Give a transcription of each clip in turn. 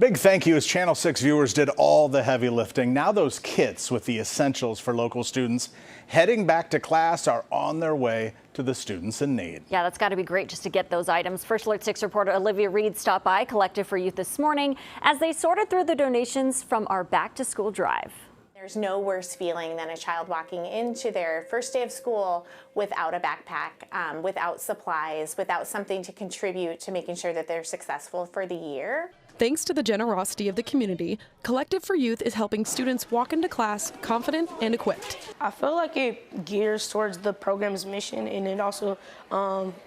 Big thank you as Channel 6 viewers did all the heavy lifting. Now those kits with the essentials for local students heading back to class are on their way to the students in need. Yeah, that's got to be great just to get those items. First Alert 6 reporter Olivia Reed stopped by Collective for Youth this morning as they sorted through the donations from our back to school drive. There's no worse feeling than a child walking into their first day of school without a backpack, without supplies, without something to contribute to making sure that they're successful for the year. Thanks to the generosity of the community, Collective for Youth is helping students walk into class confident and equipped. I feel like it gears towards the program's mission, and it also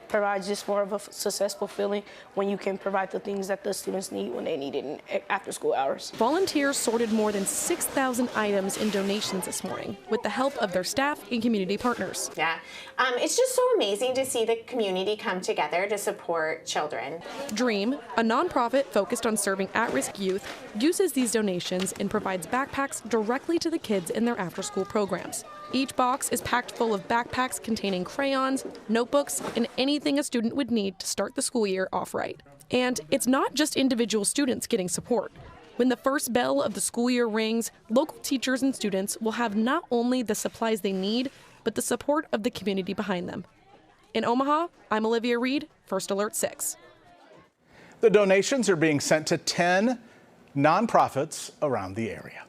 provides just more of a successful feeling when you can provide the things that the students need when they need it in after school hours. Volunteers sorted more than 6,000 items in donations this morning with the help of their staff and community partners. Yeah, it's just so amazing to see the community come together to support children. Dream, a nonprofit focused on serving at-risk youth, uses these donations and provides backpacks directly to the kids in their after-school programs. Each box is packed full of backpacks containing crayons, notebooks, and anything a student would need to start the school year off right. And it's not just individual students getting support. When the first bell of the school year rings, local teachers and students will have not only the supplies they need, but the support of the community behind them. In Omaha, I'm Olivia Reed, First Alert 6. The donations are being sent to 10 nonprofits around the area.